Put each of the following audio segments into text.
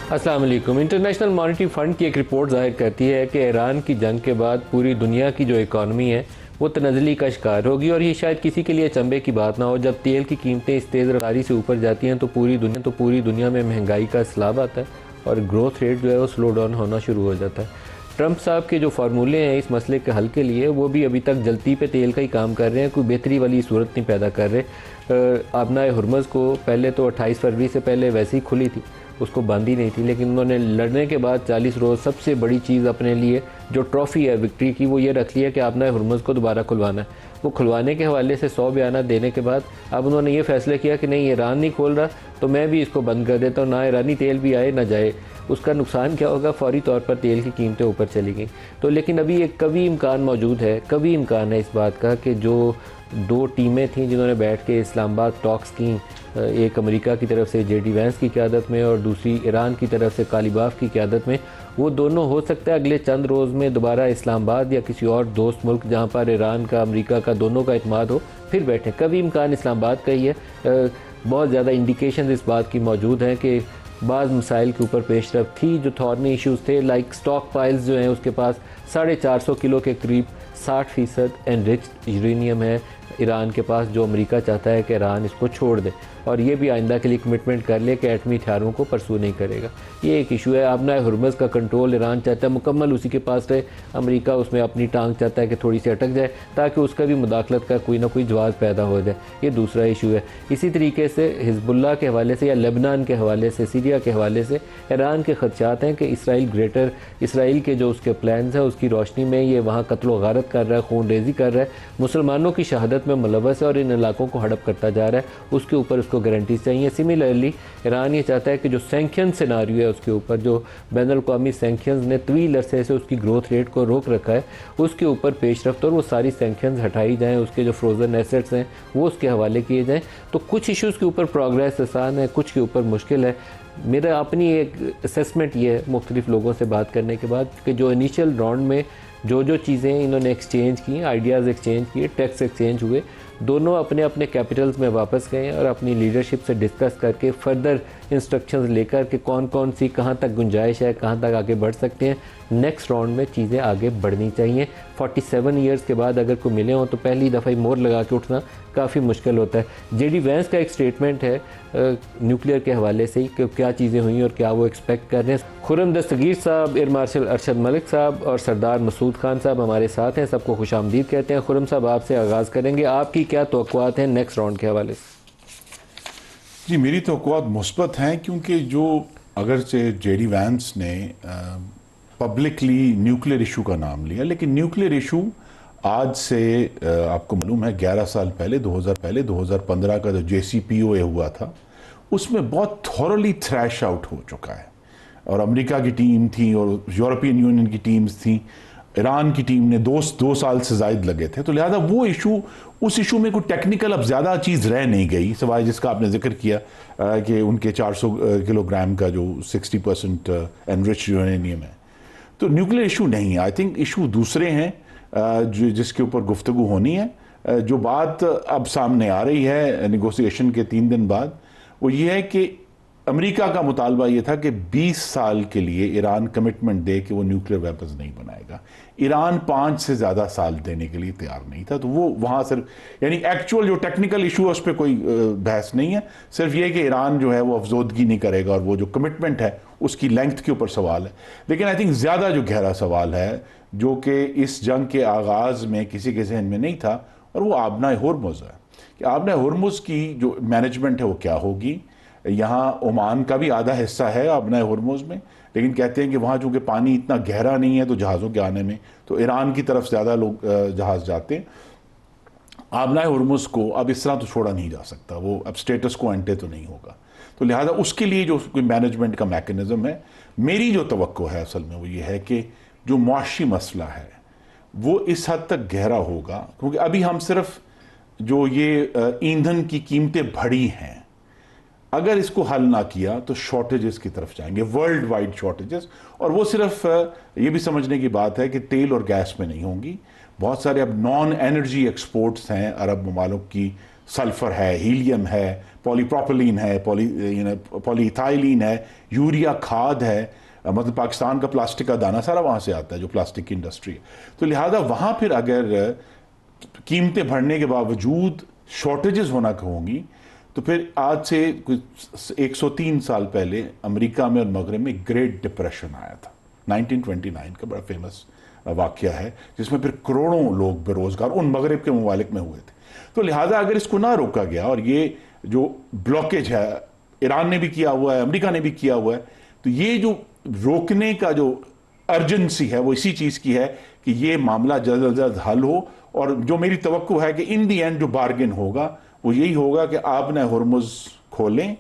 अस्सलाम वालेकुम। International monetary fund की एक रिपोर्ट ज़ाहिर करती है कि ईरान की जंग के बाद पूरी दुनिया की जो इकॉनमी है वो तनज़ली का शिकार होगी, और ये शायद किसी के लिए अचंभे की बात ना हो। जब तेल की कीमतें इस तेज़ रफ्तारी से ऊपर जाती हैं तो पूरी दुनिया में महंगाई का सैलाब आता है और ग्रोथ रेट जो है वो स्लो डाउन होना शुरू हो जाता है। ट्रंप साहब के जो फार्मूले हैं इस मसले के हल के लिए, वो भी अभी तक जल्दी पे तेल का ही काम कर रहे हैं, कोई बेहतरी वाली सूरत नहीं पैदा कर रहे। आबनाए हुर्मुज़ को पहले तो 28 फरवरी से पहले वैसे ही खुली थी, उसको बंद ही नहीं थी, लेकिन उन्होंने लड़ने के बाद 40 रोज़ सबसे बड़ी चीज़ अपने लिए जो ट्रॉफ़ी है विक्ट्री की, वो ये रख लिया कि आबनाए हुर्मुज़ को दोबारा खुलवाना है। वो खुलवाने के हवाले से 100 बयान देने के बाद अब उन्होंने ये फैसला किया कि नहीं, ईरान नहीं खोल रहा तो मैं भी इसको बंद कर देता हूँ, ना ईरानी तेल भी आए ना जाए। उसका नुकसान क्या होगा, फौरी तौर पर तेल की कीमतें ऊपर चली गई। तो लेकिन अभी एक कभी इम्कान मौजूद है, कभी इम्कान है इस बात का कि जो दो टीमें थीं जिन्होंने बैठ के इस्लामाबाद टॉक्स की, एक अमेरिका की तरफ से जेडी वैंस की क़यादत में और दूसरी ईरान की तरफ से कालीबाफ की क़यादत में, वो दोनों हो सकता है अगले चंद रोज़ में दोबारा इस्लामाबाद या किसी और दोस्त मुल्क जहाँ पर ईरान का अमेरिका का दोनों का इत्मीनान हो फिर बैठें। कभी इम्कान इस्लामाबाद का ही है। बहुत ज़्यादा इंडिकेशन इस बात की मौजूद हैं कि बाज़ मसाइल के ऊपर पेशरफ थी। जो थॉर्नी इशूज़ थे, लाइक स्टॉक पाइल्स जो हैं उसके पास 450 किलो के करीब 60% एनरिच्ड यूरेनियम है ईरान के पास, जो अमेरिका चाहता है कि ईरान इसको छोड़ दे और ये भी आइंदा के लिए कमिटमेंट कर ले कि एटमी हथियारों को परसू नहीं करेगा। ये एक इशू है। आबनाए हुर्मुज़ का कंट्रोल ईरान चाहता है मुकम्मल उसी के पास रहे, अमेरिका उसमें अपनी टांग चाहता है कि थोड़ी सी अटक जाए ताकि उसका भी मुदाखलत का कोई ना कोई जवाब पैदा हो जाए। ये दूसरा इशू है। इसी तरीके से हिजबुल्लाह के हवाले से या लेबनान के हवाले से, सीरिया के हवाले से ईरान के खदशात हैं कि इसराइल के जो उसके प्लान्स हैं उसकी रोशनी में ये वहाँ कत्ल व गारत कर रहा है, खून रेजी कर रहा है, मुसलमानों की शहादत में मुलव्वस है और इन इलाकों को हड़प करता जा रहा है। उसके ऊपर उसको गारंटीज चाहिए। सिमिलरली ईरान ये चाहता है कि जो सैंक्शन सिनारियो है उसके ऊपर, जो बैनुल-अक़वामी सैंक्शंस ने तवील अरसे से उसकी ग्रोथ रेट को रोक रखा है, उसके ऊपर पेशरफ्त और वो सारी सैंक्शंस हटाई जाएँ, उसके जो फ्रोज़न एसेट्स हैं वो उसके हवाले किए जाएँ। तो कुछ इशूज़ के ऊपर प्रोग्रेस आसान है, कुछ के ऊपर मुश्किल है। मेरा अपनी एक असेसमेंट ये है मुख्तलिफ़ लोगों से बात करने के बाद कि जो इनिशियल राउंड में जो चीज़ें इन्होंने एक्सचेंज की, आइडियाज़ एक्सचेंज किए, टेक्स्ट एक्सचेंज हुए, दोनों अपने अपने कैपिटल्स में वापस गए और अपनी लीडरशिप से डिस्कस करके फर्दर इंस्ट्रक्शंस लेकर कि कौन कौन सी कहाँ तक गुंजाइश है, कहाँ तक आगे बढ़ सकते हैं। नेक्स्ट राउंड में चीज़ें आगे बढ़नी चाहिए। 47 ईयर्स के बाद अगर कोई मिले हों तो पहली दफ़ा ही मोहर लगा के उठना काफ़ी मुश्किल होता है। जेडी वैंस का एक स्टेटमेंट है न्यूक्लियर के हवाले से ही कि क्या चीज़ें हुई और क्या वो एक्सपेक्ट कर रहे हैं। खुर्रम दस्तगीर साहब, एयर मार्शल अरशद मलिक साहब और सरदार मसूद खान साहब हमारे साथ हैं। सबको खुशामदीद कहते हैं। खुर्रम साहब, आपसे आगाज़ करेंगे, आपकी क्या तवक्कुआत हैं नेक्स्ट राउंड के हवाले से? जी, मेरी तवक्कुआत मुस्बत हैं, क्योंकि जो अगर से जेडी वैंस ने पब्लिकली न्यूक्लियर इशू का नाम लिया, लेकिन न्यूक्लियर इशू आज से आपको मालूम है 11 साल पहले 2015 का जो JCPOA हुआ था उसमें बहुत थॉरली थ्रैश आउट हो चुका है। और अमेरिका की टीम थी और यूरोपियन यूनियन की टीम्स थी, ईरान की टीम ने 2 साल से ज़ायद लगे थे। तो लिहाजा वो इशू, उस इशू में कोई टेक्निकल अब ज़्यादा चीज़ रह नहीं गई, सिवाय जिसका आपने जिक्र किया कि उनके 400 किलोग्राम का जो 60% एनरिच्ड यूरेनियम है। तो न्यूक्लियर इशू नहीं है। आई थिंक इशू दूसरे हैं जिसके ऊपर गुफ्तगू होनी है। जो बात अब सामने आ रही है नेगोशिएशन के 3 दिन बाद, वो ये है कि अमेरिका का मुतालबा ये था कि 20 साल के लिए ईरान कमिटमेंट दे कि वो न्यूक्लियर वेपन्स नहीं बनाएगा। ईरान 5 से ज़्यादा साल देने के लिए तैयार नहीं था। तो वो वहाँ सिर्फ यानी एक्चुअल जो टेक्निकल इशू है उस पर कोई बहस नहीं है, सिर्फ ये कि ईरान जो है वो अफजोदगी नहीं करेगा और वो जो कमिटमेंट है उसकी लेंथ के ऊपर सवाल है। लेकिन आई थिंक ज़्यादा जो गहरा सवाल है, जो कि इस जंग के आगाज़ में किसी के जहन में नहीं था, और वो आबनाए हुर्मुज़ है कि आबनाए हुर्मुज़ की जो मैनेजमेंट है वो क्या होगी। यहाँ ओमान का भी आधा हिस्सा है आबनाए हुर्मुज़ में, लेकिन कहते हैं कि वहाँ चूँकि पानी इतना गहरा नहीं है तो जहाज़ों के आने में तो ईरान की तरफ ज़्यादा लोग जहाज़ जाते हैं। आबनाए हुर्मुज़ को अब इस तरह तो छोड़ा नहीं जा सकता, वो अब स्टेटस को एंटे तो नहीं होगा। तो लिहाजा उसके लिए जो कोई मैनेजमेंट का मैकेनिज़्म है, मेरी जो तवक्को है असल में वो ये है कि जो मुआशी मसला है वो इस हद तक गहरा होगा, क्योंकि अभी हम सिर्फ जो ये ईंधन की कीमतें बढ़ी हैं, अगर इसको हल ना किया तो शॉर्टेजेस की तरफ जाएंगे, वर्ल्ड वाइड शॉर्टेजेस। और वो सिर्फ ये भी समझने की बात है कि तेल और गैस में नहीं होंगी, बहुत सारे अब नॉन एनर्जी एक्सपोर्ट्स हैं अरब ममालिक की सल्फर है, हीलियम है, पॉलीप्रोपिलीन है, पॉलीइथाइलिन है, यूरिया खाद है, मतलब पाकिस्तान का प्लास्टिक का दाना सारा वहाँ से आता है, जो प्लास्टिक की इंडस्ट्री है। तो लिहाजा वहाँ फिर अगर कीमतें बढ़ने के बावजूद शॉर्टेजेस होना होंगी, तो फिर आज से कुछ 103 साल पहले अमेरिका में और मगरब में ग्रेट डिप्रेशन आया था, 1929 का बड़ा फेमस वाकया है, जिसमें फिर करोड़ों लोग बेरोजगार उन मगरब के ममालिक में हुए थे। तो लिहाजा अगर इसको ना रोका गया, और ये जो ब्लॉकेज है ईरान ने भी किया हुआ है, अमेरिका ने भी किया हुआ है, तो ये जो रोकने का जो अर्जेंसी है वो इसी चीज़ की है कि ये मामला जल्द अज जल्द हल हो। और जो मेरी तवक्को है कि इन दी एंड जो बार्गेन होगा वो यही होगा कि आप न हुर्मुज़ खोलें,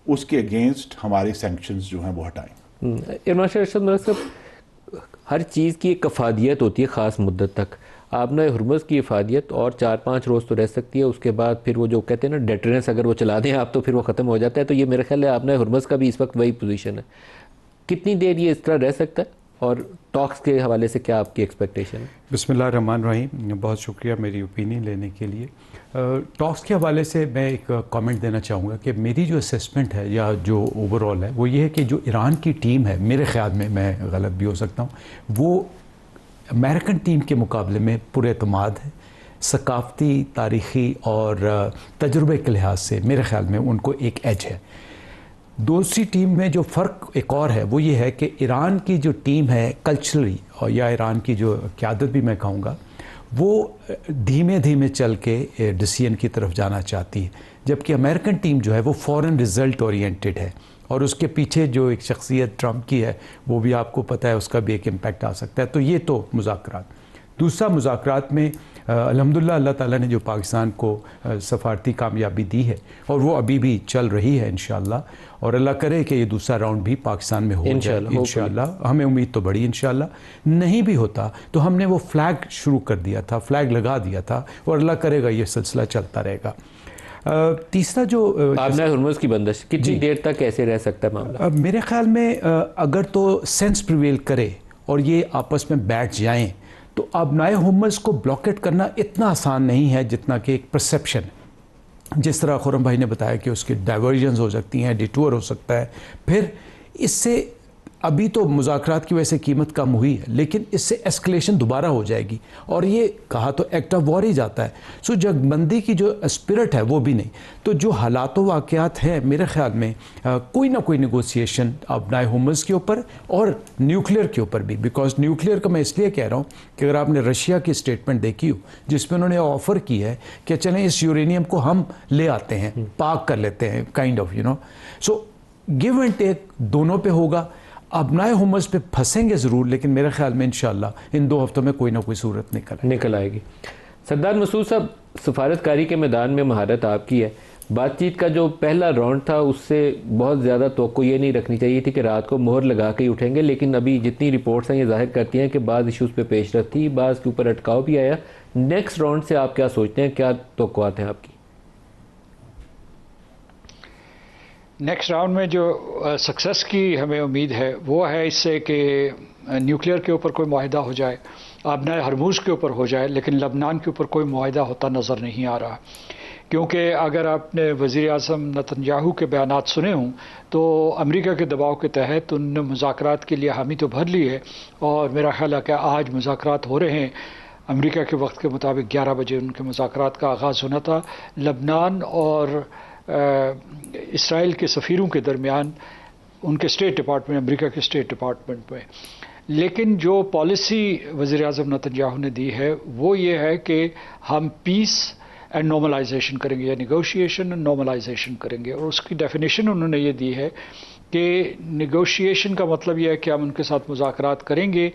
उसके अगेंस्ट हमारे सैंक्शंस जो हैं वो हटाएं। इमरान शाह अरशद मलिक साहब, हर चीज़ की एक अफादियत होती है ख़ास मुद्दत तक। आपने हुर्मुज़ की अफादियत और 4-5 रोज़ तो रह सकती है, उसके बाद फिर वो जो कहते हैं ना डेटरेंस, अगर वो चला दें आप तो फिर वो ख़त्म हो जाता है। तो ये मेरा ख्याल है आपने हुर्मुज़ का भी इस वक्त वही पोजीशन है। कितनी देर ये इस तरह रह सकता है, और टॉक्स के हवाले से क्या आपकी एक्सपेक्टेशन है? बिस्मिल्लाहिर्रहमानिर्रहीम, बहुत शुक्रिया मेरी ओपिनियन लेने के लिए। टॉक्स के हवाले से मैं एक कमेंट देना चाहूँगा कि मेरी जो असेसमेंट है या जो ओवरऑल है वो ये है कि जो ईरान की टीम है, मेरे ख्याल में, मैं गलत भी हो सकता हूँ, वो अमेरिकन टीम के मुकाबले में पुरएतमाद है। सकाफ़ती, तारीख़ी और तजुर्बे के लिहाज से मेरे ख्याल में उनको एक एज है। दूसरी टीम में जो फ़र्क एक और है वो ये है कि ईरान की जो टीम है कल्चरली, और या ईरान की जो क़यादत भी मैं कहूँगा, वो धीमे धीमे चल के डिसीजन की तरफ जाना चाहती है, जबकि अमेरिकन टीम जो है वो फ़ौरन रिज़ल्ट ओरिएंटेड है। और उसके पीछे जो एक शख्सियत ट्रंप की है वो भी आपको पता है, उसका भी एक इम्पैक्ट आ सकता है। तो ये तो मुज़ाकरात। दूसरा, मुज़ाकरात में अल्हम्दुलिल्लाह अल्लाह ताला ने जो पाकिस्तान को सफारती कामयाबी दी है और वो अभी भी चल रही है इंशाअल्लाह, और अल्लाह करे कि ये दूसरा राउंड भी पाकिस्तान में हो जाए इंशाअल्लाह। हमें उम्मीद तो बड़ी इंशाअल्लाह। नहीं भी होता तो हमने वो फ्लैग शुरू कर दिया था, फ्लैग लगा दिया था, और अल्लाह करेगा ये सिलसिला चलता रहेगा। तीसरा जो आपने हुर्मुज़ की बंदिश कितनी देर तक ऐसे रह सकता है मामला? मेरे ख्याल में अगर तो सेंस प्रिवेल करे और ये आपस में बैठ जाएं, तो अब नए हुर्मुज़ को ब्लॉकेट करना इतना आसान नहीं है जितना कि एक परसेप्शन है। जिस तरह खुरम भाई ने बताया कि उसकी डाइवर्जन्स हो सकती हैं, डिटूर हो सकता है, फिर इससे अभी तो मुज़ाकरात की वजह से कीमत कम हुई है, लेकिन इससे एस्केलेशन दोबारा हो जाएगी, और ये कहा तो एक्ट ऑफ वॉर ही जाता है। सो जंगबंदी की जो स्पिरिट है वो भी नहीं। तो जो हालात वाक़यात हैं, मेरे ख्याल में कोई ना कोई नेगोशिएशन अब नए हुर्मुज़ के ऊपर और न्यूक्लियर के ऊपर भी, बिकॉज न्यूक्लियर का मैं इसलिए कह रहा हूँ कि अगर आपने रशिया की स्टेटमेंट देखी हो जिसमें उन्होंने ऑफ़र की है कि चलें इस यूरेनियम को हम ले आते हैं, पाक कर लेते हैं, kind of so give and take दोनों पे होगा। अब नए हुर्मुज़ पे फंसेंगे ज़रूर, लेकिन मेरे ख्याल में इंशाअल्लाह इन 2 हफ्तों में कोई ना कोई सूरत निकल आएगी। सरदार मसूद साहब, सफारतकारी के मैदान में महारत आपकी है। बातचीत का जो पहला राउंड था उससे बहुत ज़्यादा तवक्को ये नहीं रखनी चाहिए थी कि रात को मोहर लगा के ही उठेंगे, लेकिन अभी जितनी रिपोर्ट्स हैं ये जाहिर करती हैं कि बाज़ इशूज़ पे पेशरफ थी, बाज़ के ऊपर अटकाव भी आया। नेक्स्ट राउंड से आप क्या सोचते हैं, क्या तवक्कुआत हैं आपकी? नेक्स्ट राउंड में जो सक्सेस की हमें उम्मीद है वो है इससे कि न्यूक्लियर के ऊपर कोई मुआहिदा हो जाए, आबनाए हरमूज़ के ऊपर हो जाए, लेकिन लबनान के ऊपर कोई मुआहिदा होता नज़र नहीं आ रहा। क्योंकि अगर आपने वज़ीर आज़म नेतन्याहू के बयानात सुने हों तो अमेरिका के दबाव के तहत उन्होंने मुज़ाकरात के लिए हामी तो भर ली है, और मेरा ख्याल है कि आज मुज़ाकरात हो रहे हैं। अमेरिका के वक्त के मुताबिक 11 बजे उनके मुज़ाकरात का आगाज़ होना था। लबनान और इसराइल के सफ़ीरों के दरमियान, उनके स्टेट डिपार्टमेंट, अमेरिका के स्टेट डिपार्टमेंट में। लेकिन जो पॉलिसी वज़ीर आज़म नेतन्याहू ने दी है वो ये है कि हम पीस एंड नॉर्मलाइजेशन करेंगे, या निगोशिएशन एंड नॉर्मलाइजेशन करेंगे। और उसकी डेफिनेशन उन्होंने ये दी है कि निगोशिएशन का मतलब ये है कि हम उनके साथ मुज़ाकरात करेंगे,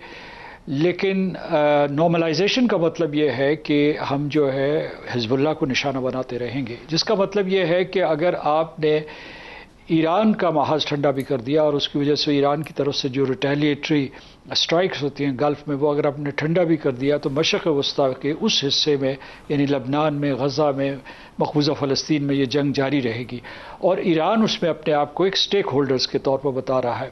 लेकिन नॉर्मलाइजेशन का मतलब ये है कि हम जो है हिज़्बुल्लाह को निशाना बनाते रहेंगे। जिसका मतलब ये है कि अगर आपने ईरान का महाज ठंडा भी कर दिया और उसकी वजह से ईरान की तरफ से जो रिटेलिएटरी स्ट्राइक्स होती हैं गल्फ़ में, वो अगर आपने ठंडा भी कर दिया, तो मशरक़ वस्ता के उस हिस्से में, यानी लबनान में, गज़ा में, मक़बूज़ा फ़लस्तीन में ये जंग जारी रहेगी, और ईरान उसमें अपने आप को एक स्टेक होल्डर्स के तौर पर बता रहा है।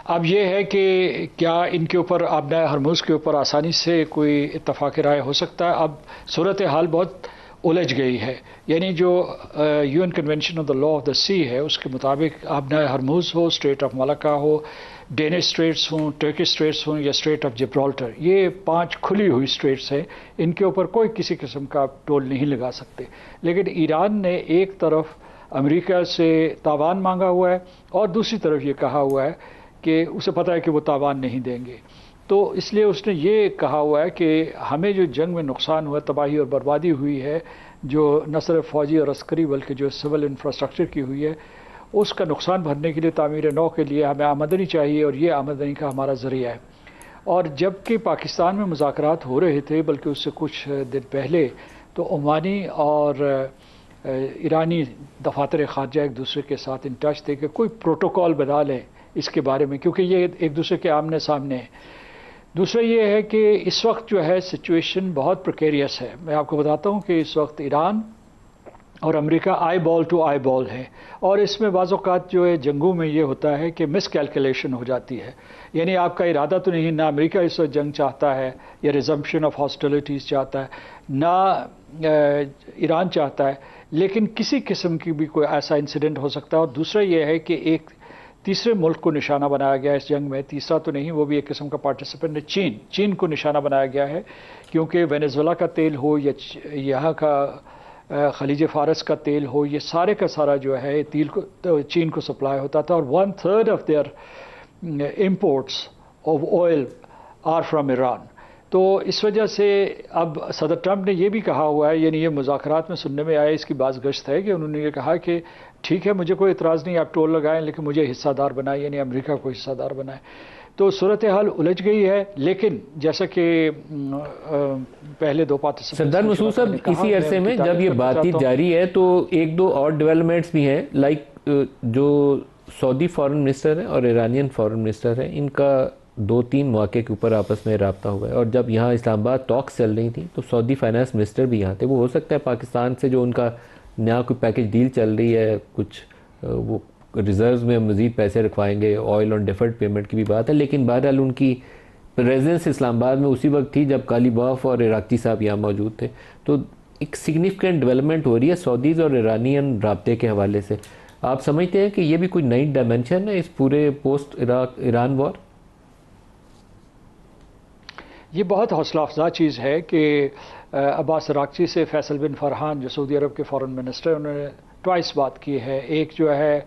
अब ये है कि क्या इनके ऊपर आबनाए हरमूज़ के ऊपर आसानी से कोई इत्तफ़ाक़ राय हो सकता है? अब सूरत हाल बहुत उलझ गई है। यानी जो UN convention of the law of the sea है उसके मुताबिक आबना हरमुज़ हो, स्ट्रेट ऑफ मलाका हो, डेनिश स्ट्रेट्स हों, टर्किश स्ट्रेट्स हों या स्ट्रेट ऑफ जिब्राल्टर, ये 5 खुली हुई स्ट्रेट्स हैं, इनके ऊपर कोई किसी किस्म का टोल नहीं लगा सकते। लेकिन ईरान ने एक तरफ अमेरिका से तावान मांगा हुआ है और दूसरी तरफ ये कहा हुआ है कि उसे पता है कि वो तावान नहीं देंगे, तो इसलिए उसने ये कहा हुआ है कि हमें जो जंग में नुकसान हुआ, तबाही और बर्बादी हुई है, जो न सिर्फ फौजी और अस्करी बल्कि जो सिविल इंफ्रास्ट्रक्चर की हुई है, उसका नुकसान भरने के लिए, तामीर नौ के लिए हमें आमदनी चाहिए और ये आमदनी का हमारा ज़रिया है। और जबकि पाकिस्तान में मुज़ाकरात हो रहे थे, बल्कि उससे कुछ दिन पहले, तो ओमानी और ईरानी दफातर ख़ारजा एक दूसरे के साथ इन टच थे कि कोई प्रोटोकॉल बना लें इसके बारे में, क्योंकि ये एक दूसरे के आमने सामने है। दूसरा ये है कि इस वक्त जो है सिचुएशन बहुत प्रिकेरियस है। मैं आपको बताता हूँ कि इस वक्त ईरान और America eyeball to eyeball है, और इसमें बाज़ औक़ात जो है जंगों में ये होता है कि मिस कैलकुलेशन हो जाती है। यानी आपका इरादा तो नहीं, ना अमेरिका इस वक्त जंग चाहता है या रिजम्पशन ऑफ हॉस्टिलिटीज़ चाहता है, ना ईरान चाहता है, लेकिन किसी किस्म की भी कोई ऐसा इंसिडेंट हो सकता है। और दूसरा ये है कि एक तीसरे मुल्क को निशाना बनाया गया इस जंग में, तीसरा तो नहीं, वो भी एक किस्म का पार्टिसिपेंट है, चीन को निशाना बनाया गया है, क्योंकि वेनेजुएला का तेल हो या यहाँ का खलीज फ़ारस का तेल हो, ये सारे का सारा जो है तेल को तो चीन को सप्लाई होता था, और 1/3 of their imports of oil are from Iran. तो इस वजह से अब सदर ट्रंप ने यह भी कहा हुआ है, यानी ये मुज़ाकरात में सुनने में आया, इसकी बाज़गश्त है कि उन्होंने ये कहा कि ठीक है, मुझे कोई इतराज़ नहीं, आप टोल लगाएं, लेकिन मुझे हिस्सादार बनाए, यानी अमेरिका को हिस्सादार बनाए। तो सूरत हाल उलझ गई है। लेकिन जैसा कि पहले दो पार्टिसिपेंट्स सरदार मसूद साहब, इसी अरसे में जब ये बातचीत जारी है तो एक दो और डेवलपमेंट्स भी हैं, लाइक जो सऊदी फॉरेन मिनिस्टर है और ईरानियन फॉरेन मिनिस्टर है, इनका 2-3 मौके के ऊपर आपस में रब्ता हुआ है। और जब यहाँ इस्लामाबाद टॉक्स चल रही थी तो सऊदी फाइनेंस मिनिस्टर भी यहाँ थे। वो हो सकता है पाकिस्तान से जो उनका नया कोई पैकेज डील चल रही है, कुछ वो रिजर्व्स में मज़ीद पैसे रखवाएंगे, ऑयल ऑन डिफर्ड पेमेंट की भी बात है, लेकिन बहरहाल उनकी प्रेजेंस इस्लामाबाद में उसी वक्त थी जब कालीबाफ और इराकी साहब यहाँ मौजूद थे। तो एक सिग्निफिकेंट डेवलपमेंट हो रही है सऊदीज़ और ईरानियन राब्ते के हवाले से। आप समझते हैं कि ये भी कोई नई डायमेंशन है इस पूरे पोस्ट ईरान वॉर? ये बहुत हौसला अफजा चीज़ है कि अब्बास अरागची से फैसल बिन फरहान जो सऊदी अरब के फॉरेन मिनिस्टर, उन्होंने ट्वाइस बात की है। एक जो है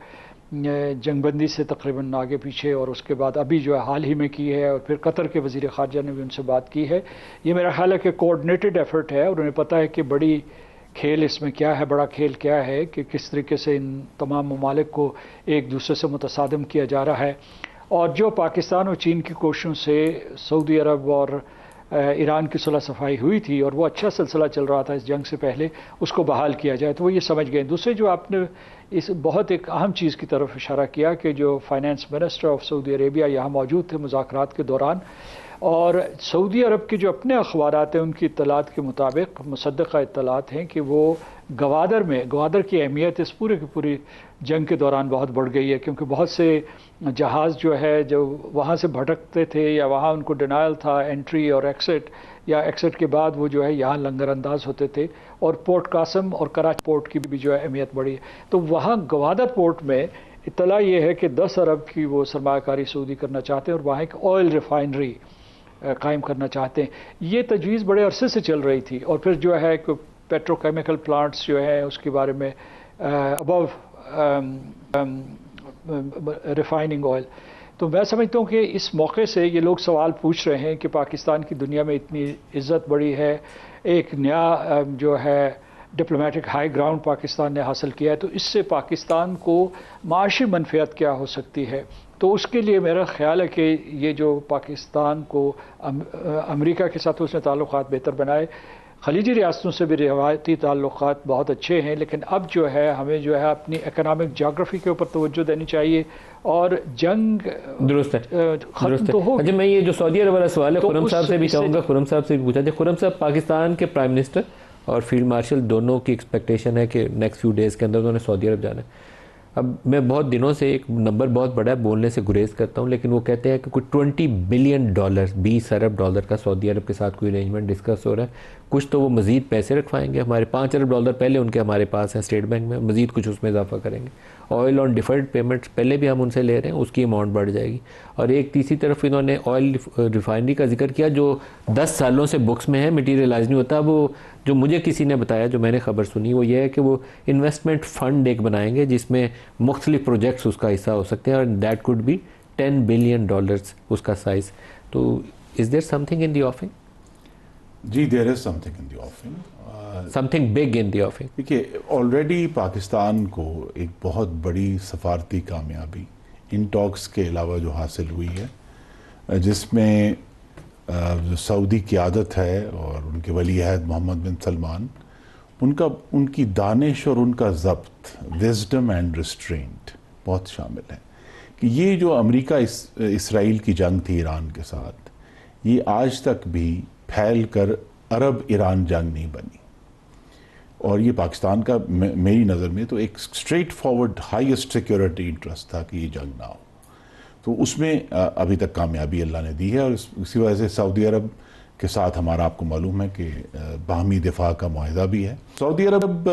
जंगबंदी से तकरीबन आगे पीछे, और उसके बाद अभी जो है हाल ही में की है, और फिर कतर के वज़ीर ख़ारजा ने भी उनसे बात की है। ये मेरा ख्याल है कि कोऑर्डिनेटेड एफर्ट है, और उन्हें पता है कि बड़ी खेल इसमें क्या है, बड़ा खेल क्या है, कि किस तरीके से इन तमाम ममालिक को एक दूसरे से मुतसादम किया जा रहा है। और जो पाकिस्तान और चीन की कोशिशों से सऊदी अरब और ईरान की सुलह सफाई हुई थी, और वो अच्छा सिलसिला चल रहा था इस जंग से पहले, उसको बहाल किया जाए, तो वो ये समझ गए। दूसरे जो आपने इस बहुत एक अहम चीज़ की तरफ इशारा किया कि जो finance minister of Saudi Arabia यहाँ मौजूद थे मुज़ाकरात के दौरान, और सऊदी अरब के जो अपने अखबारात हैं उनकी इत्तलात के मुताबिक, मुसद्दक़ा इत्तलात हैं कि वो गवादर की अहमियत इस पूरे की पूरी जंग के दौरान बहुत बढ़ गई है, क्योंकि बहुत से जहाज़ जो है जो वहाँ से भटकते थे या वहाँ उनको डिनायल था एंट्री और एक्सिट, या एक्सिट के बाद वो जो है यहाँ लंगर अंदाज होते थे, और पोर्ट कासम और कराची पोर्ट की भी जो है अहमियत बढ़ी है। तो वहाँ गवादर पोर्ट में इत्तला ये है कि 10 अरब की वो सरमायाकारी सऊदी करना चाहते हैं, और वहाँ एक ऑयल रिफाइनरी कायम करना चाहते हैं। ये तजवीज़ बड़े अरसे से चल रही थी, और फिर जो है पेट्रोकेमिकल प्लांट्स जो है उसके बारे में अबव रिफाइनिंग ऑयल। तो मैं समझता हूँ कि इस मौके से ये लोग सवाल पूछ रहे हैं कि पाकिस्तान की दुनिया में इतनी इज़्ज़त बढ़ी है, एक नया जो है डिप्लोमेटिक हाई ग्राउंड पाकिस्तान ने हासिल किया है, तो इससे पाकिस्तान को माशी मनफियत क्या हो सकती है। तो उसके लिए मेरा ख्याल है कि ये जो पाकिस्तान को अमेरिका के साथ उसने ताल्लुक़ात बेहतर बनाए, खलीजी रियासतों से भी रिवायती ताल्लुक़ात बहुत अच्छे हैं, लेकिन अब जो है हमें जो है अपनी इकनॉमिक जोग्राफी के ऊपर तवज्जो देनी चाहिए, और जंग दुरुस्त है, दुरुस्त है। अच्छा, मैं ये जो सऊदी अरब वाला सवाल है खुरम साहब से भी चाहूँगा, खुरम साहब से भी पूछा जाए। खुरम साहब, पाकिस्तान के प्राइम मिनिस्टर और फील्ड मार्शल दोनों की एक्सपेक्टेशन है कि नेक्स्ट फ्यू डेज़ के अंदर उन्होंने सऊदी अरब जाना है। अब मैं बहुत दिनों से, एक नंबर बहुत बड़ा है, बोलने से गुरेज करता हूँ, लेकिन वो कहते हैं कि कोई $20 बिलियन, 20 अरब डॉलर का सऊदी अरब के साथ कोई अरेंजमेंट डिस्कस हो रहा है। कुछ तो वो मज़ीद पैसे रखवाएंगे, हमारे $5 अरब पहले उनके हमारे पास हैं स्टेट बैंक में, मज़ीद कुछ उसमें इजाफा करेंगे। ऑयल ऑन डिफर्ड पेमेंट्स पहले भी हम उनसे ले रहे हैं, उसकी अमाउंट बढ़ जाएगी। और एक तीसरी तरफ इन्होंने ऑयल रिफाइनरी का जिक्र किया जो 10 सालों से बुक्स में है, मटीरियलाइज नहीं होता। वो जो मुझे किसी ने बताया, जो मैंने खबर सुनी, वो ये है कि वो इन्वेस्टमेंट फ़ंड एक बनाएंगे जिसमें मुख्तलिफ प्रोजेक्ट्स उसका हिस्सा हो सकते हैं, और दैट कुड बी $10 बिलियन उसका साइज़। तो is there something in the offing? जी, there is something in the offing, something big in the offing. देखिए, ऑलरेडी पाकिस्तान को एक बहुत बड़ी सफारती कामयाबी इन टॉक्स के अलावा जो हासिल हुई है, जिसमें जो सऊदी क़यादत है और उनके वली अहद मोहम्मद बिन सलमान, उनकी दानिश और उनका ज़ब्त, विजडम एंड रिस्ट्रेंट बहुत शामिल है। कि ये जो अमेरिका इसराइल की जंग थी ईरान के साथ, ये आज तक भी फैल कर अरब ईरान जंग नहीं बनी, और ये पाकिस्तान का मेरी नज़र में तो एक straight forward highest security interest था कि ये जंग ना हो। तो उसमें अभी तक कामयाबी अल्लाह ने दी है, और इसी वजह से सऊदी अरब के साथ हमारा, आपको मालूम है कि बाहमी दिफा का मुआहदा भी है। सऊदी अरब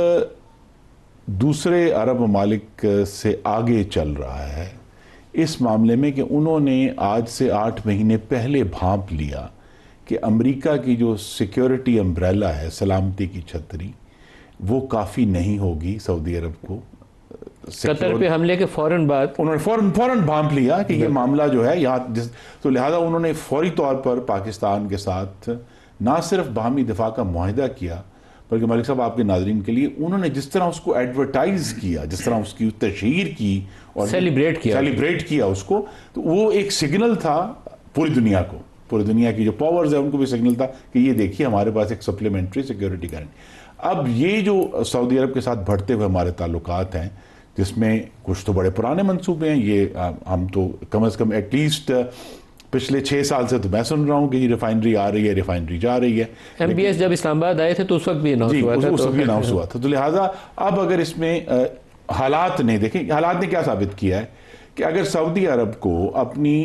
दूसरे अरब ममालिक से आगे चल रहा है इस मामले में कि उन्होंने आज से 8 महीने पहले भांप लिया कि अमेरिका की जो सिक्योरिटी अम्ब्रेला है, सलामती की छतरी, वो काफ़ी नहीं होगी सऊदी अरब को। कतर पे हमले के फ़ौरन बाद उन्होंने फ़ौरन भांप लिया कि ये मामला जो है यहाँ तो लिहाजा उन्होंने फौरी तौर पर पाकिस्तान के साथ ना सिर्फ बाहमी दिफा का मुआहिदा किया, बल्कि मलिक साहब आपके नाज़रीन के लिए उन्होंने जिस तरह उसको एडवर्टाइज किया, जिस तरह उसकी तशहीर की और सेलिब्रेट किया उसको, तो वो एक सिग्नल था पूरी दुनिया को, पूरी दुनिया की जो पावर्स है उनको भी सिग्नल था कि ये देखिए हमारे पास एक सप्लीमेंट्री सिक्योरिटी गारंटी। अब ये जो सऊदी अरब के साथ बढ़ते हुए हमारे ताल्लुकात हैं, जिसमें कुछ तो बड़े पुराने मंसूबे हैं, ये हम तो कम से कम एटलीस्ट पिछले 6 साल से तो मैं सुन रहा हूँ कि ये रिफाइनरी आ रही है, रिफाइनरी जा रही है। MBS जब इस्लामाबाद आए थे तो उस वक्त भी अनाउंस हुआ था, उस वक्त भी अनाउंस हुआ था। तो लिहाजा अब अगर इसमें हालात ने देखें, हालात ने क्या साबित किया है कि अगर सऊदी अरब को अपनी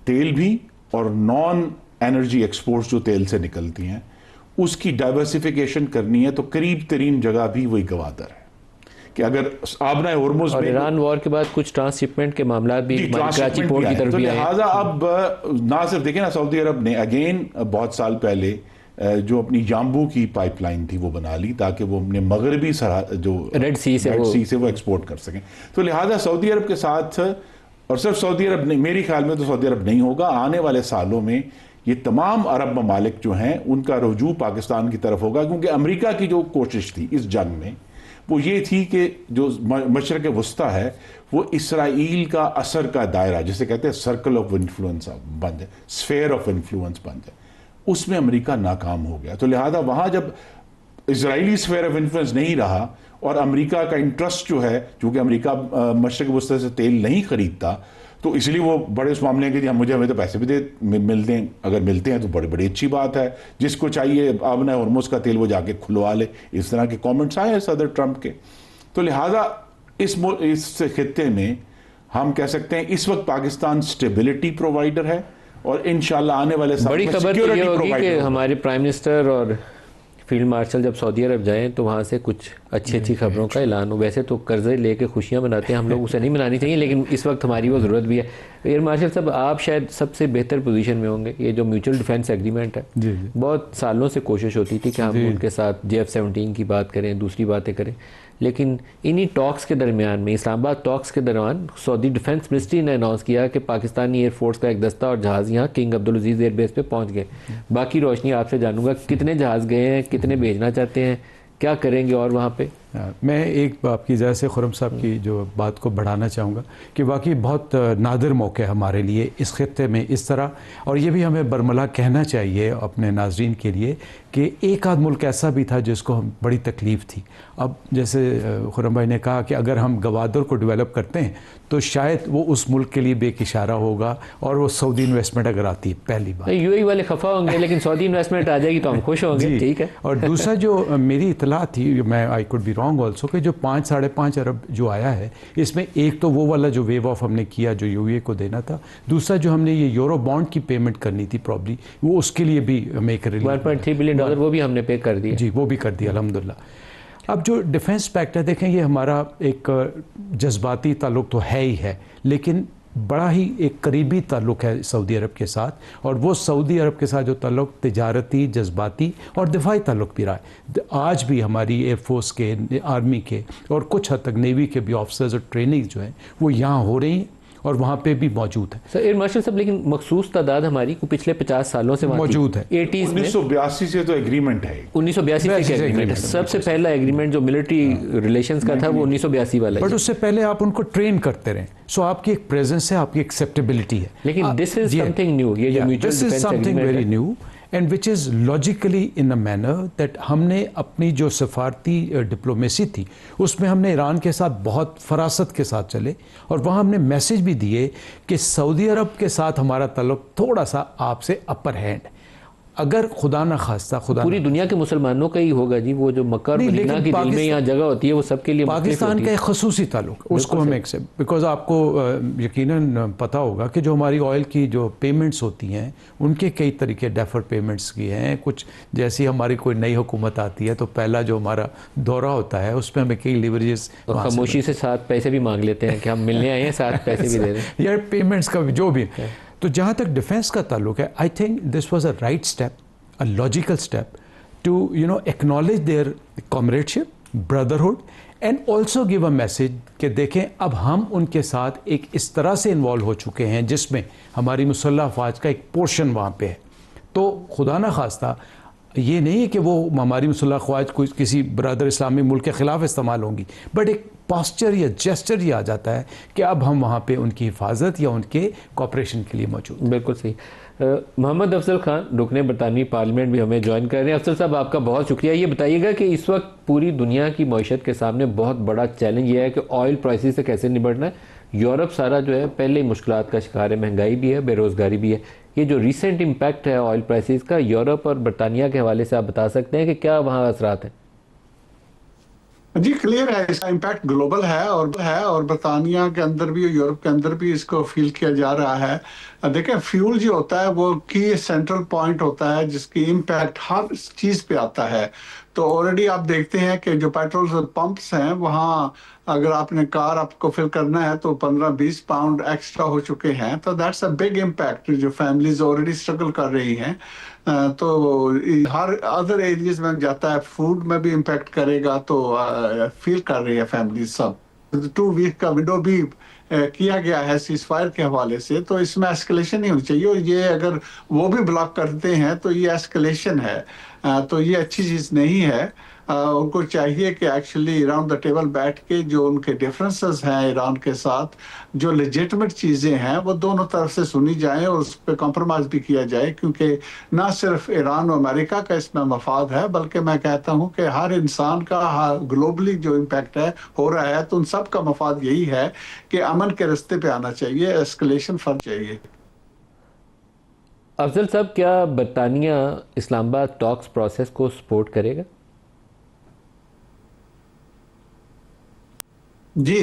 तेल भी और नॉन एनर्जी एक्सपोर्ट्स जो तेल से निकलती हैं उसकी डाइवर्सिफिकेशन करनी है, तो करीब तरीन जगह भी वही गवादर है कि अगर आबना होर्मुज और ईरान वॉर के बाद कुछ ट्रांसशिपमेंट के मामला भी कराची पोर्ट की तरफ भी आए। लिहाजा अब ना सिर्फ देखें ना, सऊदी अरब ने अगेन बहुत साल पहले जो अपनी जाम्बू की पाइपलाइन थी वो बना ली ताकि वो अपने मगरबी जो रेड सी से वो एक्सपोर्ट कर सकें। तो लिहाजा सऊदी अरब के साथ, और सिर्फ सऊदी अरब नहीं, मेरे ख्याल में तो सऊदी अरब नहीं होगा, आने वाले सालों में ये तमाम अरब ममालिक जो हैं उनका रुजू पाकिस्तान की तरफ होगा, क्योंकि अमेरिका की जो कोशिश थी इस जंग में वो ये थी कि जो मशरक़ वस्ता है वो इसराइल का असर का दायरा, जिसे कहते हैं सर्कल ऑफ इन्फ्लुएंस बन जाए, स्फेयर ऑफ इन्फ्लुएंस बन जाए, उसमें अमेरिका नाकाम हो गया। तो लिहाजा वहाँ जब इसराइली स्फेयर ऑफ इन्फ्लुएंस नहीं रहा और अमेरिका का इंटरेस्ट जो है, चूँकि अमेरिका मशरक़ वस्ता से तेल नहीं खरीदता, तो इसलिए वो बड़े उस मामले के कि हमें तो पैसे भी मिलते हैं, अगर मिलते हैं तो बड़ी अच्छी बात है, जिसको चाहिए आबना होर्मुज का तेल वो जाके खुलवा ले, इस तरह के कमेंट्स आए हैं सदर ट्रंप के। तो लिहाजा इस खित्ते में हम कह सकते हैं इस वक्त पाकिस्तान स्टेबिलिटी प्रोवाइडर है, और इंशाल्लाह आने वाले साल बड़ी खबर तो ये होगी कि हमारे प्राइम मिनिस्टर और फील्ड मार्शल जब सऊदी अरब जाएं तो वहाँ से कुछ अच्छी खबरों का ऐलान हो। वैसे तो कर्जे लेके खुशियाँ मनाते हैं हम लोग, उसे नहीं मनानी चाहिए, लेकिन इस वक्त हमारी वो ज़रूरत भी है। एयर मार्शल साहब, आप शायद सबसे बेहतर पोजीशन में होंगे। ये जो म्यूचुअल डिफेंस एग्रीमेंट है, बहुत सालों से कोशिश होती थी कि हम उनके साथ JF-17 की बात करें, दूसरी बातें करें, लेकिन इन्हीं टॉक्स के दरमियान में, इस्लामाबाद टॉक्स के दौरान, सऊदी डिफेंस मिनिस्ट्री ने अनाउंस किया कि पाकिस्तानी एयरफोर्स का एक दस्ता और जहाज़ यहाँ किंग अब्दुल अजीज़ एयरबेस पे पहुँच गए। बाकी रोशनी आपसे जानूंगा, कितने जहाज़ गए हैं, कितने भेजना चाहते हैं, क्या करेंगे और वहाँ पे? मैं एक आपकी वजह से खुरम साहब की जो बात को बढ़ाना चाहूँगा कि वाकई बहुत नादिर मौका है हमारे लिए इस खित्ते में इस तरह, और ये भी हमें बरमला कहना चाहिए अपने नाजरीन के लिए कि एक आध मुल्क ऐसा भी था जिसको हम बड़ी तकलीफ़ थी। अब जैसे खुरम भाई ने कहा कि अगर हम गवादर को डेवलप करते हैं तो शायद वो उस मुल्क के लिए बेकिशारा होगा, और वो सऊदी इन्वेस्टमेंट अगर आती है, पहली बात UAE वाले खफा होंगे, लेकिन सऊदी इन्वेस्टमेंट आ जाएगी तो हम खुश होंगे, ठीक है। और दूसरा जो मेरी इतला थी, मैं I could be wrong also कि जो 5-5.5 अरब जो आया है, इसमें एक तो वो वाला जो वेव ऑफ हमने किया जो यूए को देना था, दूसरा जो हमने ये यूरो बॉन्ड की पेमेंट करनी थी प्रॉब्ली, वो उसके लिए भी हमें एक रिलीफ 1.3 बिलियन डॉलर वो भी हमने पे कर दिया। जी, वो भी कर दिया अल्हम्दुलिल्लाह। अब जो डिफेंस पैक्ट है, देखें ये हमारा एक जज्बाती ताल्लुक़ तो है ही है, लेकिन बड़ा ही एक करीबी ताल्लुक़ है सऊदी अरब के साथ, और वो सऊदी अरब के साथ जो ताल्लुक़ तिजारती, जज्बाती और दिफाई ताल्लुक़ भी रहा है। आज भी हमारी एयरफोर्स के, आर्मी के और कुछ हद तक नेवी के भी ऑफिसर्स और ट्रेनिंग जो हैं वो यहाँ हो रही हैं और वहाँ पे भी मौजूद है। सर एयर मार्शल साहब, लेकिन मखसूस तादाद हमारी को पिछले 50 सालों से मौजूद है। 80s में 1982 से तो एग्रीमेंट है, 1982 से एग्रीमेंट है। सबसे पहला एग्रीमेंट जो मिलिट्री रिलेशंस का था वो 1982 वाला है। बट उससे पहले आप उनको ट्रेन करते रहें, सो आपकी एक प्रेजेंस है, आपकी एक्सेप्टेबिलिटी है। लेकिन दिस इज समथिंग न्यू, ये जो mutual this is something very new and which is logically in a manner that हमने अपनी जो सफारती डिप्लोमेसी थी उसमें हमने ईरान के साथ बहुत फरासत के साथ चले, और वहाँ हमने मैसेज भी दिए कि सऊदी अरब के साथ हमारा ताल्लुक थोड़ा सा आपसे अपर हैंड, अगर खुदा ना खास्ता पूरी दुनिया के मुसलमानों का ही होगा जी, वो जो मक्का और मदीना की दिल में यहाँ जगह होती है वो सबके लिए पाकिस्तान का एक खसूसी ताल्लुक, उसको हम एक्सेप्ट, बिकॉज आपको यकीनन पता होगा कि जो हमारी ऑयल की जो पेमेंट्स होती हैं उनके कई तरीके डेफर पेमेंट्स की हैं। कुछ जैसी हमारी कोई नई हुकूमत आती है तो पहला जो हमारा दौरा होता है उसमें हमें कई लिवरेजेस, खामोशी से साथ पैसे भी मांग लेते हैं कि हम मिलने आए हैं, साथ पैसे भी दे दें यार पेमेंट्स का जो भी। तो जहाँ तक डिफेंस का ताल्लुक है, I think this was a right step, a logical step to acknowledge their comradeship, brotherhood and also give a message कि देखें अब हम उनके साथ एक इस तरह से इन्वॉल्व हो चुके हैं जिसमें हमारी मुसल्लह अफवाज का एक पोर्शन वहाँ पे है। तो खुदा न खास्ता ये नहीं है कि वो हमारी मुसल्लह अफवाज कोई किसी बरादर इस्लामी मुल्क के ख़िलाफ़ इस्तेमाल होंगी, बट एक पास्चर या जेस्चर ये आ जाता है कि अब हम वहाँ पे उनकी हिफाजत या उनके कॉपरेशन के लिए मौजूद। बिल्कुल सही। मोहम्मद अफजल खान रुकने बरतानवी पार्लियामेंट भी हमें ज्वाइन कर रहे हैं। अफजल साहब आपका बहुत शुक्रिया। ये बताइएगा कि इस वक्त पूरी दुनिया की मईशत के सामने बहुत बड़ा चैलेंज ये है कि ऑयल प्राइसेस से कैसे निपटना है। यूरोप सारा जो है पहले ही मुश्किलात का शिकार है, महंगाई भी है, बेरोज़गारी भी है। ये जो रिसेंट इम्पैक्ट है ऑयल प्राइसेस का यूरोप और बरतानिया के हवाले से आप बता सकते हैं कि क्या वहाँ असरात हैं? जी क्लियर है, इसका इम्पैक्ट ग्लोबल है और बरतानिया के अंदर भी यूरोप के अंदर भी इसको फील किया जा रहा है। देखें फ्यूल जो होता है वो की सेंट्रल पॉइंट होता है जिसकी इम्पैक्ट हर चीज़ पे आता है। तो ऑलरेडी आप देखते हैं कि जो पेट्रोल पंप्स हैं वहाँ अगर आपने कार आपको फिल करना है तो 15-20 पाउंड एक्स्ट्रा हो चुके हैं। तो दैट्स अ बिग इम्पैक्ट जो फैमिलीज ऑलरेडी स्ट्रगल कर रही हैं। तो हर अदर एरियाज में जाता है, फूड में भी इम्पैक्ट करेगा, तो फील कर रही है फैमिली सब। 2 वीक का विंडो भी किया गया है सीज फायर के हवाले से, तो इसमें एस्केलेशन नहीं होनी चाहिए। और ये अगर वो भी ब्लॉक करते हैं तो ये एस्केलेशन है, तो ये अच्छी चीज़ नहीं है। उनको चाहिए कि एक्चुअली अराउंड द टेबल बैठ के जो उनके डिफरेंसेस हैं ईरान के साथ, जो लेजिटिमेट चीज़ें हैं वो दोनों तरफ से सुनी जाएं और उस पर कॉम्प्रोमाइज़ भी किया जाए, क्योंकि ना सिर्फ ईरान और अमेरिका का इसमें मफाद है बल्कि मैं कहता हूं कि हर इंसान का ग्लोबली जो इम्पैक्ट है हो रहा है, तो उन सब का मफाद यही है कि अमन के रास्ते पे आना चाहिए, एस्केलेशन फर्क चाहिए। अफजल साहब, क्या बरतानिया इस्लामाबाद टॉक्स प्रोसेस को सपोर्ट करेगा? जी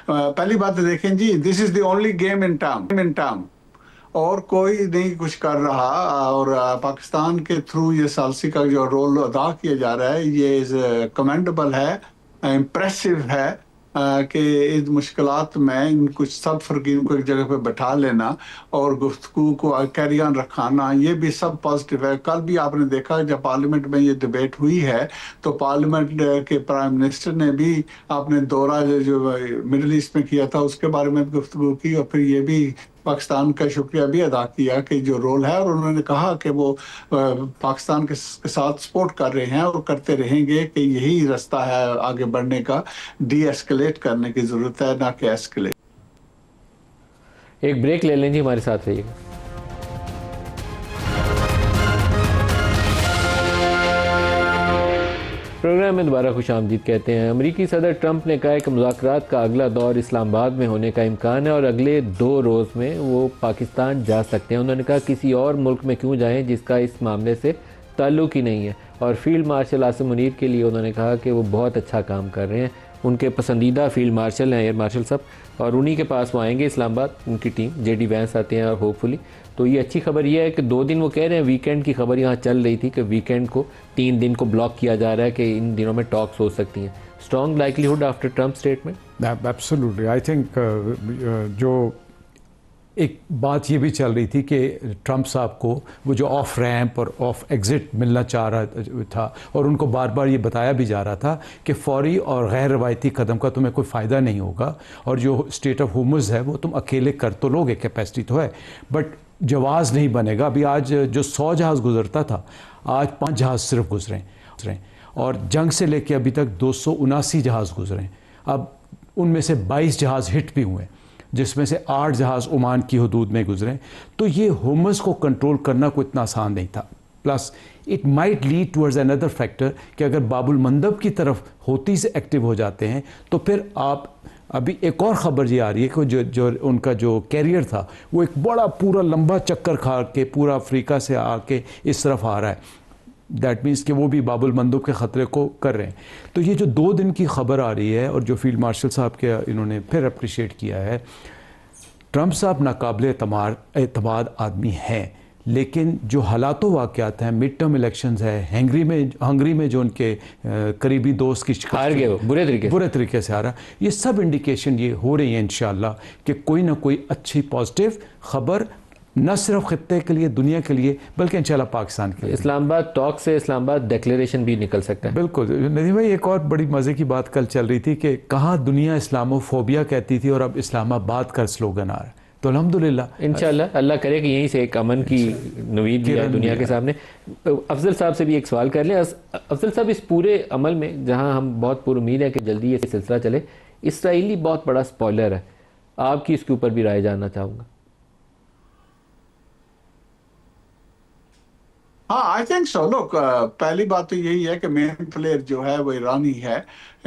पहली बात देखें जी, this is the only game in town और कोई नहीं कुछ कर रहा। और पाकिस्तान के थ्रू ये सालसी का जो रोल अदा किया जा रहा है ये इज कमेंडेबल है, इम्प्रेसिव है कि इस मुश्किलात में इन कुछ सब फरकीन को एक जगह पे बैठा लेना और गुफ्तगू को कैरी ऑन रखाना, ये भी सब पॉजिटिव है। कल भी आपने देखा जब पार्लियामेंट में ये डिबेट हुई है तो पार्लियामेंट के प्राइम मिनिस्टर ने भी अपने दौरा जो मिडिल ईस्ट में किया था उसके बारे में गुफ्तगू की और फिर ये भी पाकिस्तान का शुक्रिया भी अदा किया कि जो रोल है, और उन्होंने कहा कि वो पाकिस्तान के साथ सपोर्ट कर रहे हैं और करते रहेंगे कि यही रास्ता है आगे बढ़ने का, डी एस्केलेट करने की ज़रूरत है ना कि एस्केलेट। एक ब्रेक ले लें जी, हमारे साथ रहिएगा। प्रोग्राम में दोबारा खुश आमदीद कहते हैं। अमरीकी सदर ट्रंप ने कहा है कि मुज़ाकरात का अगला दौर इस्लामाबाद में होने का इम्कान है और अगले 2 रोज़ में वो पाकिस्तान जा सकते हैं। उन्होंने कहा किसी और मुल्क में क्यों जाएं जिसका इस मामले से ताल्लुक़ ही नहीं है। और फील्ड मार्शल आसिम मुनीर के लिए उन्होंने कहा कि वो बहुत अच्छा काम कर रहे हैं, उनके पसंदीदा फील्ड मार्शल हैं एयर मार्शल साहब, और उन्हीं के पास वो आएंगे इस्लामाबाद, उनकी टीम जेडी वैंस आते हैं और होपफुली। तो ये अच्छी खबर ये है कि 2 दिन वो कह रहे हैं, वीकेंड की खबर यहाँ चल रही थी कि वीकेंड को 3 दिन को ब्लॉक किया जा रहा है कि इन दिनों में टॉक्स हो सकती हैं। Strong likelihood after Trump statement. Absolutely, I think जो एक बात ये भी चल रही थी कि ट्रम्प साहब को वो जो ऑफ रैंप और ऑफ एग्ज़िट मिलना चाह रहा था, और उनको बार बार ये बताया भी जा रहा था कि फौरी और गैर रवायती कदम का तुम्हें कोई फ़ायदा नहीं होगा, और जो स्टेट ऑफ हुर्मुज़ है वो तुम अकेले कर तो लोगे, कैपेसिटी तो है, बट जवाज़ नहीं बनेगा। अभी आज जो 100 जहाज़ गुजरता था, आज 5 जहाज़ सिर्फ गुजरे, और जंग से लेके अभी तक 279 जहाज़ गुजरे। अब उनमें से 22 जहाज़ हिट भी हुए, जिसमें से 8 जहाज़ ओमान की हदूद में गुजरे। तो ये हुर्मुज़ को कंट्रोल करना कोई इतना आसान नहीं था। Plus it might lead towards another factor कि अगर बाबुल मंदब की तरफ होती से एक्टिव हो जाते हैं तो फिर आप, अभी एक और ख़बर ये आ रही है कि जो उनका जो कैरियर था वो एक बड़ा पूरा लंबा चक्कर खा के पूरा अफ्रीका से आके इस तरफ आ रहा है। दैट मीन्स कि वो भी बाबुल मंदब के ख़तरे को कर रहे हैं। तो ये जो 2 दिन की खबर आ रही है, और जो फील्ड मार्शल साहब के इन्होंने फिर अप्रिशिएट किया है, ट्रम्प साहब नाकाबिल एतमाद आदमी हैं, लेकिन जो हालात वाक़यात हैं, मिड टर्म इलेक्शंस है, हंगरी में जो उनके करीबी दोस्त की शिकस्त हार गए वो बुरे तरीके से आ रहा, ये सब इंडिकेशन ये हो रही है इंशाअल्लाह कि कोई ना कोई अच्छी पॉजिटिव खबर न सिर्फ खित्ते के लिए, दुनिया के लिए, बल्कि इंशाल्लाह पाकिस्तान के लिए। इस्लामाबाद टॉक से इस्लामाबाद डिक्लेरेशन भी निकल सकता है। बिल्कुल नदीम भाई, एक और बड़ी मज़े की बात कल चल रही थी कि कहाँ दुनिया इस्लामोफोबिया कहती थी और अब इस्लामाबाद का स्लोगन आ रहा है। तो अल्हम्दुलिल्लाह, इंशाल्लाह अल्लाह करे कि यहीं से एक अमन की नवीद भी है दुनिया के सामने। अफजल साहब से भी एक सवाल कर लें। अफजल साहब, इस पूरे अमल में जहाँ हम बहुत पुरुमीद है कि जल्दी ये सिलसिला चले, इसराइली बहुत बड़ा स्पॉइलर है, आपकी इसके ऊपर भी राय जानना चाहूँगा। हाँ, आई थिंक सो। लोग, पहली बात तो यही है कि मेन प्लेयर जो है वो ईरान ही है।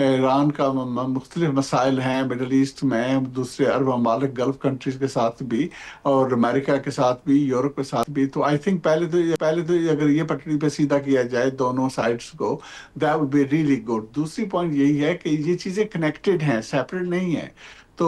ईरान का मुख्तलिफ मसाइल हैं मिडल ईस्ट में, दूसरे अरब ममालिक गल्फ कंट्रीज के साथ भी, और अमेरिका के साथ भी, यूरोप के साथ भी। तो आई थिंक पहले तो अगर ये पटरी पे सीधा किया जाए दोनों साइड्स को, that would be really good. दूसरी पॉइंट यही है कि ये चीज़ें कनेक्टेड हैं, सेपरेट नहीं है। तो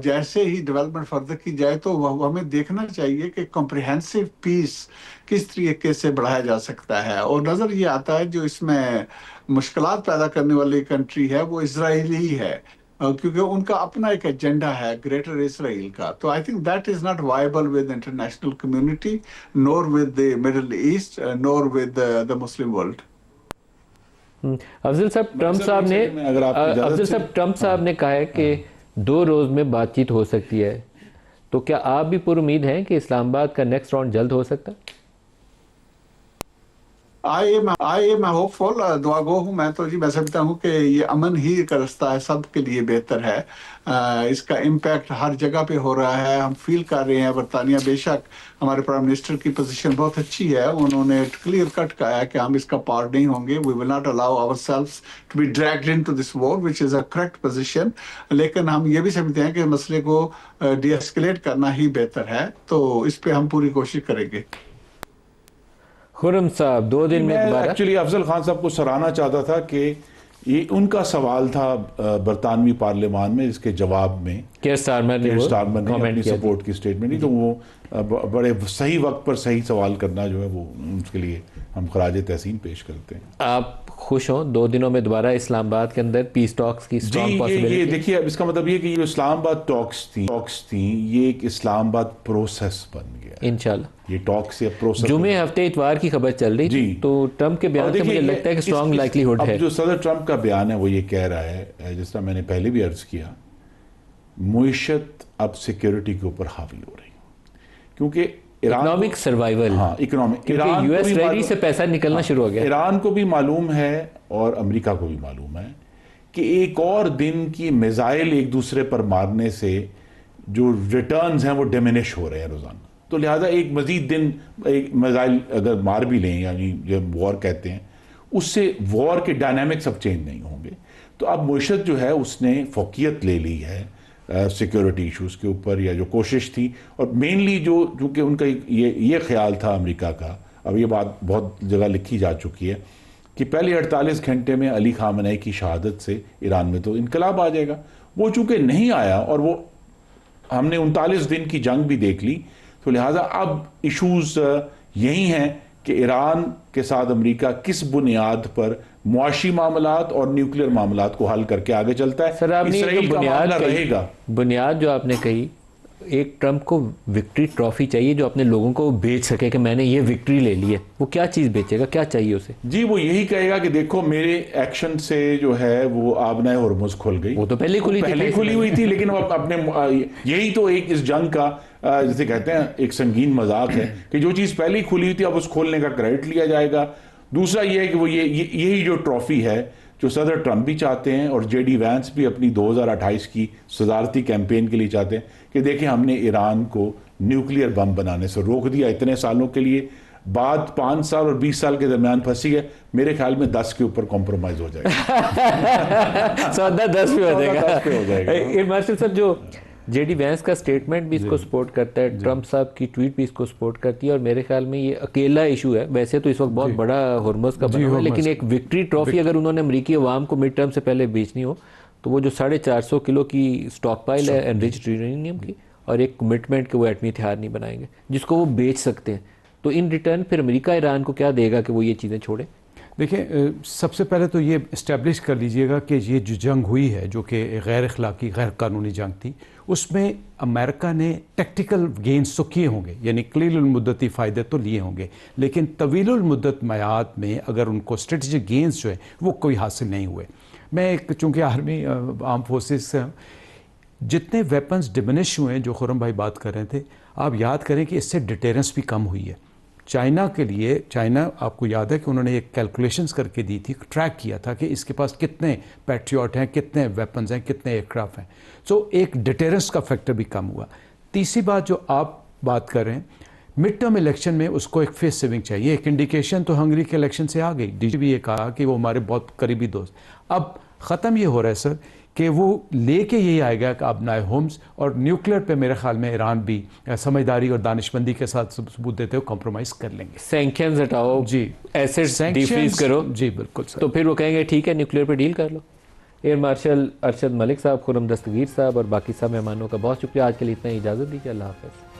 जैसे ही डेवलपमेंट फर्दर की जाए तो हमें देखना चाहिए कि कॉम्प्रिहेंसिव पीस किस तरीके से बढ़ाया जा सकता है। और नज़र ये आता है जो इसमें मुश्किलात पैदा करने वाली कंट्री है वो इजराइल ही है, क्योंकि उनका अपना एक एजेंडा है ग्रेटर इसराइल का। तो I think that is not viable with international community, NOR with the middle east, NOR with the Muslim world. Afzal साहब, ट्रम्प साहब ने कहा है कि 2 रोज़ में बातचीत हो सकती है, तो क्या आप भी पुरुमीद हैं कि इस्लामाबाद का नेक्स्ट राउंड जल्द हो सकता है? आई एम होपफुल, दुआगो हूँ मैं। तो जी मैं समझता हूँ कि ये अमन ही का रास्ता है, सब के लिए बेहतर है। इसका इम्पैक्ट हर जगह पे हो रहा है, हम फील कर रहे हैं। बरतानिया, बेशक हमारे प्राइम मिनिस्टर की पोजीशन बहुत अच्छी है, उन्होंने क्लियर कट कहा है कि हम इसका पार्ट नहीं होंगे, we will not allow ourselves to be dragged into this war, which is a correct position. लेकिन हम ये भी समझते हैं कि मसले को डीएस्केलेट करना ही बेहतर है, तो इस पे हम पूरी कोशिश करेंगे। खुर्रम साहब, 2 दिन में दोबारा, एक्चुअली अफजल खान साहब को सराहना चाहता था कि ये उनका सवाल था बरतानवी पार्लियामान में, जिसके जवाब में केयर स्टारमर ने अपनी सपोर्ट की स्टेटमेंट दी। तो वो बड़े सही वक्त पर सही सवाल करना जो है वो उसके लिए हम खराज तहसीन पेश करते हैं। आप खुश हों 2 दिनों में दोबारा इस्लामाबाद के अंदर पीस टॉक्स की स्ट्रॉन्ग पॉसिबिलिटी? ये देखिए, अब इसका मतलब ये कि ये इस्लामाबाद टॉक्स थी, ये एक इस्लामाबाद प्रोसेस बन गया इंशाल्लाह। ये टॉक से प्रोसेस, जुमे हफ्ते इतवार की खबर चल रही थी, तो ट्रम्प के बयान से मुझे लगता है कि स्ट्रॉन्ग लाइकलीहुड है। जो सदर ट्रम्प का बयान है वो ये कह रहा है, जिस तरह मैंने पहले भी अर्ज किया, मुईशत अब सिक्योरिटी के ऊपर हावी हो रही, क्योंकि इकोनॉमिक सर्वाइवल, हाँ इकोनॉमिक, क्योंकि यूएस ट्रेजरी से पैसा निकलना शुरू हो गया। ईरान को भी मालूम है और अमेरिका को भी मालूम है कि एक और दिन की मिसाइल एक दूसरे पर मारने से जो रिटर्न्स हैं वो डिमिनिश हो रहे हैं रोजाना। तो लिहाजा एक मजीद दिन एक मिसाइल अगर मार भी लें, यानी जब वॉर कहते हैं, उससे वॉर के डायनामिक्स अब चेंज नहीं होंगे। तो अब मुईशत जो है उसने फोकियत ले ली है सिक्योरिटी इश्यूज़ के ऊपर, या जो कोशिश थी, और मेनली जो चूँकि उनका ये ख्याल था अमेरिका का, अब ये बात बहुत जगह लिखी जा चुकी है कि पहले 48 घंटे में अली खामनेई की शहादत से ईरान में तो इनकलाब आ जाएगा। वो चूंकि नहीं आया और वो हमने 39 दिन की जंग भी देख ली, तो लिहाजा अब इश्यूज यही हैं कि ईरान के साथ अमेरिका किस बुनियाद पर मुआशी मामलात और न्यूक्लियर मामलात को हल करके आगे चलता है। सर आपने ये जो इसराइल का मामला कही, रहेगा। बुनियाद जो आपने कही, एक ट्रंप को विक्ट्री ट्रॉफी चाहिए जो अपने लोगों को बेच सके कि मैंने ये विक्ट्री ले ली है। वो क्या चीज़ बेचेगा, क्या चाहिए उसे? जी वो यही कहेगा कि देखो मेरे एक्शन से जो है वो आबनाए होर्मुज खुल गई। वो तो पहले खुली हुई थी लेकिन अब अपने यही तो एक इस जंग का जैसे कहते हैं एक संगीन मजाक है कि जो चीज़ पहले ही खुली हुई थी अब उस खोलने का क्रेडिट लिया जाएगा। दूसरा ये है कि वो यही जो ट्रॉफी है जो सदर ट्रंप भी चाहते हैं और जेडी वैंस भी अपनी 2028 की सदारती कैंपेन के लिए चाहते हैं कि देखें हमने ईरान को न्यूक्लियर बम बनाने से रोक दिया इतने सालों के लिए, बाद 5 साल और 20 साल के दरमियान फंसी है, मेरे ख्याल में 10 के ऊपर कॉम्प्रोमाइज हो जाएगा। सौदा 10 पे हो जाएगा। एयर मार्शल साहब, जो जेडी वैंस का स्टेटमेंट भी इसको सपोर्ट करता है, ट्रंप साहब की ट्वीट भी इसको सपोर्ट करती है, और मेरे ख्याल में ये अकेला इशू है। वैसे तो इस वक्त बहुत बड़ा होर्मुज का बना हुआ है, लेकिन एक विक्ट्री ट्रॉफी अगर उन्होंने अमेरिकी अवाम को मिड टर्म से पहले बेचनी हो तो वो जो 450 किलो की स्टॉक पाइल है एनरिच्ड यूरेनियम की, और एक कमिटमेंट कि वो एटमी हथियार नहीं बनाएंगे जिसको वो बेच सकते हैं, तो इन रिटर्न फिर अमेरिका ईरान को क्या देगा कि वो ये चीज़ें छोड़े? देखिए, सबसे पहले तो ये इस्टेब्लिश कर लीजिएगा कि ये जो जंग हुई है जो कि गैर अखलाकी गैर कानूनी जंग थी, उसमें अमेरिका ने टेक्टिकल गेन्स तो किए होंगे, यानी कलीलुल-मुद्दती फ़ायदे तो लिए होंगे, लेकिन तवीलुल-मुद्दत मयाद में अगर उनको स्ट्रेटजिक गेन्स जो है वो कोई हासिल नहीं हुए। मैं चूँकि आर्मी आर्म फोर्सेस से जितने वेपन्स डिमिनिश हुए हैं जो खुरम भाई बात कर रहे थे, आप याद करें कि इससे डिटेरेंस भी कम हुई है। चाइना के लिए, चाइना आपको याद है कि उन्होंने एक कैलकुलेशंस करके दी थी, ट्रैक किया था कि इसके पास कितने पैट्रियट हैं, कितने वेपन्स हैं, कितने एयरक्राफ्ट हैं, सो एक डिटेरेंस का फैक्टर भी कम हुआ। तीसरी बात जो आप बात कर रहे हैं, मिड टर्म इलेक्शन में उसको एक फेस सेविंग चाहिए। एक इंडिकेशन तो हंगरी के इलेक्शन से आ गई, डीजी भी ये कहा कि वो हमारे बहुत करीबी दोस्त। अब ख़त्म ये हो रहा है सर कि वो लेके यही आएगा कि आबनाए होम्स और न्यूक्लियर पे मेरे ख्याल में ईरान भी समझदारी और दानिशमंदी के साथ सबूत देते हुए कॉम्प्रोमाइज़ कर लेंगे। सैंक्शंस हटाओ जी, एसेट्स डिफ्रीज करो जी, बिल्कुल सर। तो फिर वो कहेंगे ठीक है न्यूक्लियर पे डील कर लो। एयर मार्शल अरशद मलिक साहब, खुर्रम दस्तगीर साहब और बाकी सब मेहमानों का बहुत शुक्रिया। आज के लिए इतना ही, इजाज़त दीजिए। अल्लाह हाफ़िज़।